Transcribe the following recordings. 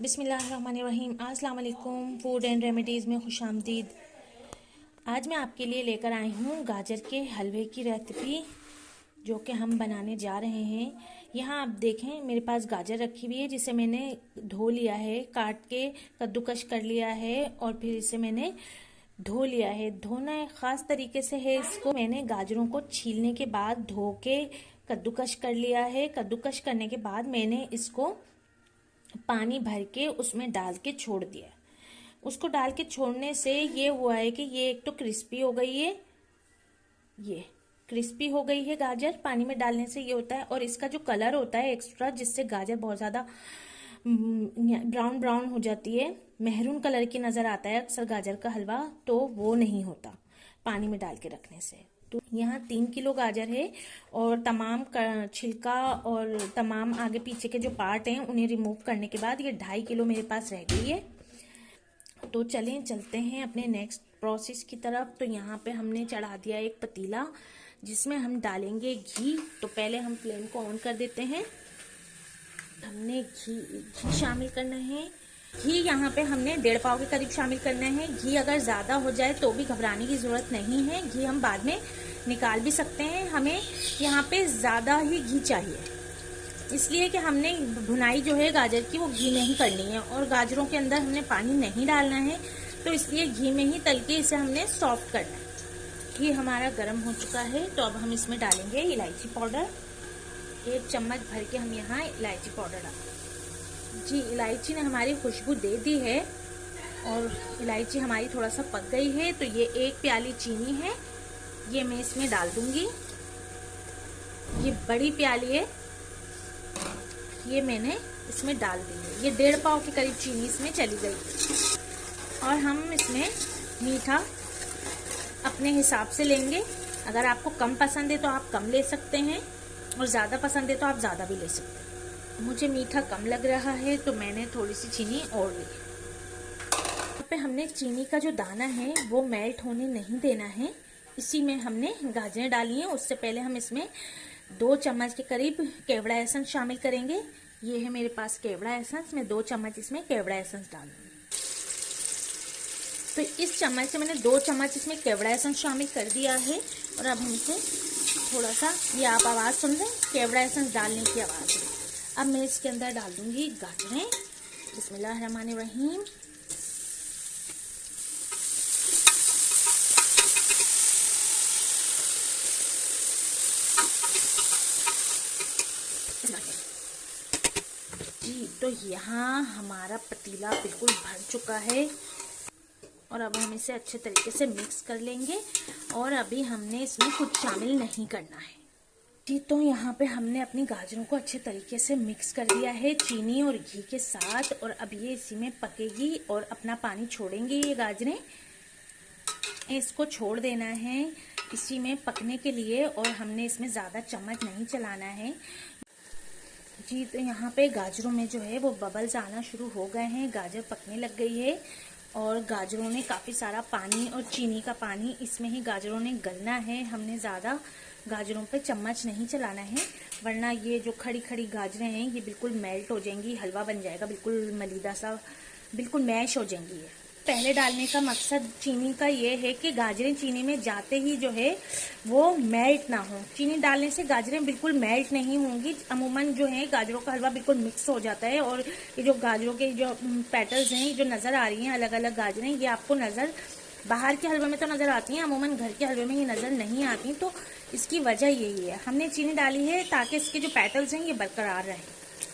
बिस्मिल्लाहिर्रहमानिर्रहीम। अस्सलाम वालेकुम। फूड एंड रेमेडीज़ में खुशामदीद। आज मैं आपके लिए लेकर आई हूँ गाजर के हलवे की रेसिपी, जो कि हम बनाने जा रहे हैं। यहाँ आप देखें, मेरे पास गाजर रखी हुई है, जिसे मैंने धो लिया है, काट के कद्दूकश कर लिया है और फिर इसे मैंने धो लिया है। धोना एक ख़ास तरीके से है इसको। मैंने गाजरों को छीलने के बाद धो के कद्दूकश कर लिया है। कद्दूकश करने के बाद मैंने इसको पानी भर के उसमें डाल के छोड़ दिया। उसको डाल के छोड़ने से ये हुआ है कि ये एक तो क्रिस्पी हो गई है, ये क्रिस्पी हो गई है गाजर। पानी में डालने से ये होता है, और इसका जो कलर होता है एक्स्ट्रा, जिससे गाजर बहुत ज़्यादा ब्राउन ब्राउन हो जाती है, मेहरून कलर की नज़र आता है अक्सर गाजर का हलवा, तो वो नहीं होता पानी में डाल के रखने से। तो यहाँ 3 किलो गाजर है और तमाम छिलका और तमाम आगे पीछे के जो पार्ट हैं उन्हें रिमूव करने के बाद ये 2.5 किलो मेरे पास रह गई है। तो चलते हैं अपने नेक्स्ट प्रोसेस की तरफ। तो यहाँ पे हमने चढ़ा दिया एक पतीला, जिसमें हम डालेंगे घी। तो पहले हम फ्लेम को ऑन कर देते हैं। हमने घी शामिल करना है। घी यहाँ पे हमने 1.5 पाव के करीब शामिल करना है। घी अगर ज़्यादा हो जाए तो भी घबराने की ज़रूरत नहीं है, घी हम बाद में निकाल भी सकते हैं। हमें यहाँ पे ज़्यादा ही घी चाहिए, इसलिए कि हमने भुनाई जो है गाजर की वो घी में ही करनी है, और गाजरों के अंदर हमने पानी नहीं डालना है, तो इसलिए घी में ही तल के इसे हमने सॉफ्ट करना है। घी हमारा गर्म हो चुका है, तो अब हम इसमें डालेंगे इलायची पाउडर। 1 चम्मच भर के हम यहाँ इलायची पाउडर डालेंगे। जी, इलायची ने हमारी खुशबू दे दी है और इलायची हमारी थोड़ा सा पक गई है। तो ये 1 प्याली चीनी है, ये मैं इसमें डाल दूंगी। ये बड़ी प्याली है, ये मैंने इसमें डाल दी है। ये 1.5 पाव के करीब चीनी इसमें चली गई। और हम इसमें मीठा अपने हिसाब से लेंगे। अगर आपको कम पसंद है तो आप कम ले सकते हैं, और ज़्यादा पसंद है तो आप ज़्यादा भी ले सकते हैं। मुझे मीठा कम लग रहा है तो मैंने थोड़ी सी चीनी और ली। यहाँ पे हमने चीनी का जो दाना है वो मेल्ट होने नहीं देना है। इसी में हमने गाजरें डाली हैं। उससे पहले हम इसमें 2 चम्मच के करीब केवड़ा एसेंस शामिल करेंगे। ये है मेरे पास केवड़ा एसेंस, मैं 2 चम्मच इसमें केवड़ा एसेंस डालूंगी। तो इस चम्मच से मैंने 2 चम्मच इसमें केवड़ा एसेंस शामिल कर दिया है। और अब हम इसे थोड़ा सा, ये आप आवाज़ सुन रहे हैं, केवड़ा एसेंस डालने की आवाज़ है। अब मैं इसके अंदर डाल दूंगी गाजरें। बिस्मिल्लाहिर्रहमानिर्रहीम। जी, तो यहाँ हमारा पतीला बिल्कुल भर चुका है, और अब हम इसे अच्छे तरीके से मिक्स कर लेंगे। और अभी हमने इसमें कुछ शामिल नहीं करना है। जी, तो यहाँ पे हमने अपनी गाजरों को अच्छे तरीके से मिक्स कर दिया है चीनी और घी के साथ, और अब ये इसी में पकेगी और अपना पानी छोड़ेंगी ये गाजरें। इसको छोड़ देना है इसी में पकने के लिए, और हमने इसमें ज़्यादा चम्मच नहीं चलाना है। जी, तो यहाँ पे गाजरों में जो है वो बबल्स आना शुरू हो गए हैं, गाजर पकने लग गई है, और गाजरों ने काफ़ी सारा पानी और चीनी का पानी इसमें ही गाजरों ने गलना है। हमने ज़्यादा गाजरों पे चम्मच नहीं चलाना है, वरना ये जो खड़ी खड़ी गाजरें हैं ये बिल्कुल मेल्ट हो जाएंगी, हलवा बन जाएगा बिल्कुल मलीदा सा, बिल्कुल मैश हो जाएंगी। ये पहले डालने का मकसद चीनी का ये है कि गाजरें चीनी में जाते ही जो है वो मेल्ट ना हो। चीनी डालने से गाजरें बिल्कुल मेल्ट नहीं होंगी। अमूमन जो है गाजरों का हलवा बिल्कुल मिक्स हो जाता है, और ये जो गाजरों के जो पेटल्स हैं जो नज़र आ रही हैं अलग अलग गाजरें, ये आपको नज़र बाहर के हलवे में तो नज़र आती हैं, अमूमन घर के हलवे में ये नज़र नहीं आती। तो इसकी वजह यही है, हमने चीनी डाली है ताकि इसके जो पेटल्स हैं ये बरकरार रहें।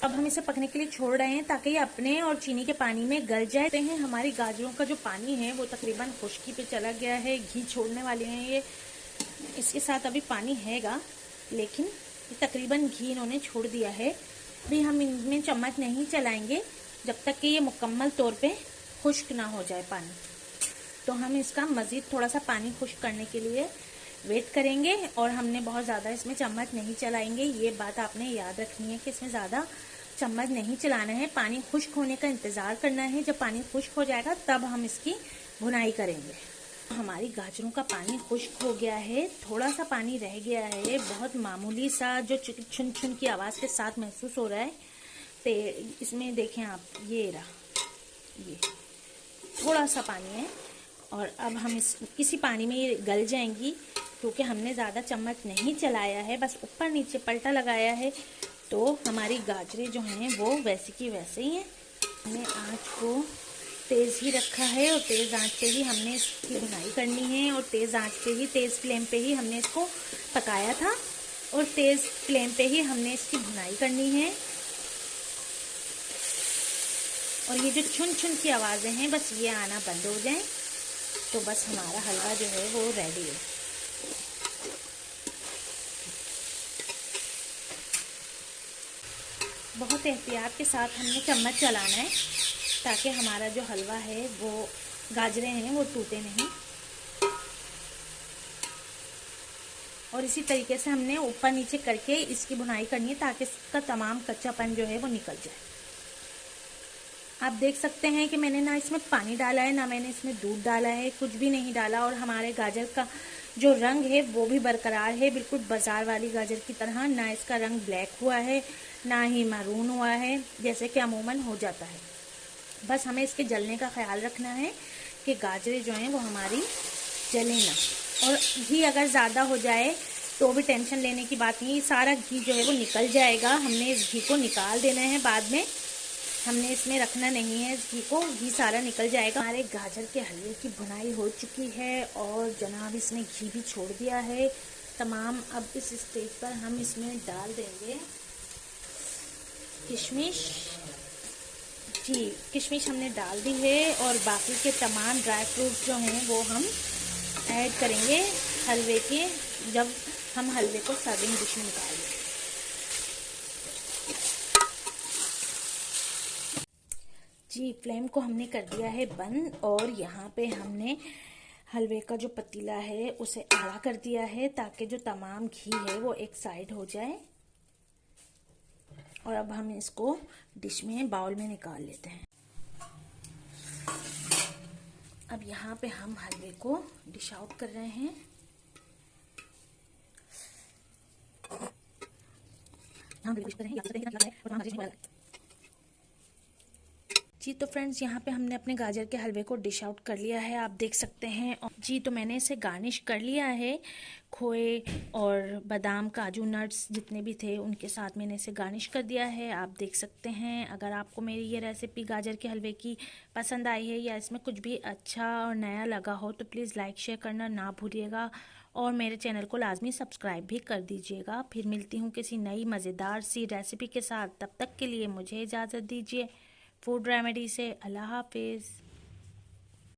अब हम इसे पकने के लिए छोड़ रहे हैं ताकि ये अपने और चीनी के पानी में गल जाए हैं। हमारी गाजरों का जो पानी है वो तकरीबन खुश्की पे चला गया है, घी छोड़ने वाले हैं ये। इसके साथ अभी पानी हैगा, लेकिन तकरीबन घी इन्होंने छोड़ दिया है। अभी हम इनमें चम्मच नहीं चलाएंगे जब तक कि ये मुकम्मल तौर पे खुश्क ना हो जाए पानी। तो हम इसका मज़ीद थोड़ा सा पानी खुश्क करने के लिए वेट करेंगे, और हमने बहुत ज़्यादा इसमें चम्मच नहीं चलाएंगे। ये बात आपने याद रखनी है कि इसमें ज़्यादा चम्मच नहीं चलाना है, पानी खुश्क होने का इंतज़ार करना है। जब पानी खुश्क हो जाएगा तब हम इसकी भुनाई करेंगे। हमारी गाजरों का पानी खुश्क हो गया है, थोड़ा सा पानी रह गया है, बहुत मामूली सा, जो छुन छुन की आवाज़ के साथ महसूस हो रहा है। इसमें देखें आप, ये रहा, ये थोड़ा सा पानी है। और अब हम इसी पानी में ये गल जाएंगी, क्योंकि हमने ज़्यादा चम्मच नहीं चलाया है, बस ऊपर नीचे पलटा लगाया है। तो हमारी गाजरें जो हैं वो वैसे की वैसे ही हैं। हमने आँच को तेज़ ही रखा है और तेज़ आंच पे ही हमने इसकी भुनाई करनी है, और तेज़ आंच पे ही, तेज़ फ्लेम पे ही हमने इसको पकाया था, और तेज़ फ्लेम पे ही हमने इसकी भुनाई करनी है। और ये जो छुन छुन की आवाज़ें हैं, बस ये आना बंद हो जाएं, तो बस हमारा हलवा जो है वो रेडी है। बहुत एहतियात के साथ हमने चम्मच चलाना है, ताकि हमारा जो हलवा है वो, गाजरें हैं वो टूटे नहीं। और इसी तरीके से हमने ऊपर नीचे करके इसकी भुनाई करनी है, ताकि इसका तमाम कच्चापन जो है वो निकल जाए। आप देख सकते हैं कि मैंने ना इसमें पानी डाला है, ना मैंने इसमें दूध डाला है, कुछ भी नहीं डाला। और हमारे गाजर का जो रंग है वो भी बरकरार है, बिल्कुल बाजार वाली गाजर की तरह। ना इसका रंग ब्लैक हुआ है, ना ही मैरून हुआ है, जैसे कि अमूमन हो जाता है। बस हमें इसके जलने का ख्याल रखना है कि गाजरें जो हैं वो हमारी जले ना। और घी अगर ज़्यादा हो जाए तो भी टेंशन लेने की बात नहीं, सारा घी जो है वो निकल जाएगा। हमने इस घी को निकाल देना है बाद में, हमने इसमें रखना नहीं है इस घी को, घी सारा निकल जाएगा। हमारे गाजर के हलवे की भुनाई हो चुकी है और जनाब इसने घी भी छोड़ दिया है तमाम। अब इस स्टेज पर हम इसमें डाल देंगे किशमिश। जी, किशमिश हमने डाल दी है, और बाकी के तमाम ड्राई फ्रूट्स जो हैं वो हम ऐड करेंगे हलवे के, जब हम हलवे को सर्विंग डिश में निकालेंगे। जी, फ्लेम को हमने कर दिया है बंद, और यहाँ पे हमने हलवे का जो पतीला है उसे आड़ा कर दिया है, ताकि जो तमाम घी है वो एक साइड हो जाए। और अब हम इसको डिश में, बाउल में निकाल लेते हैं। अब यहाँ पे हम हलवे को डिश आउट कर रहे हैं। जी तो फ्रेंड्स, यहाँ पे हमने अपने गाजर के हलवे को डिश आउट कर लिया है, आप देख सकते हैं। जी तो मैंने इसे गार्निश कर लिया है, खोए और बादाम, काजू, नट्स जितने भी थे उनके साथ मैंने इसे गार्निश कर दिया है, आप देख सकते हैं। अगर आपको मेरी ये रेसिपी गाजर के हलवे की पसंद आई है, या इसमें कुछ भी अच्छा और नया लगा हो, तो प्लीज़ लाइक शेयर करना ना भूलिएगा, और मेरे चैनल को लाजमी सब्सक्राइब भी कर दीजिएगा। फिर मिलती हूँ किसी नई मज़ेदार सी रेसिपी के साथ, तब तक के लिए मुझे इजाज़त दीजिए। फूड रेमेडी से अल्लाह हाफिज़।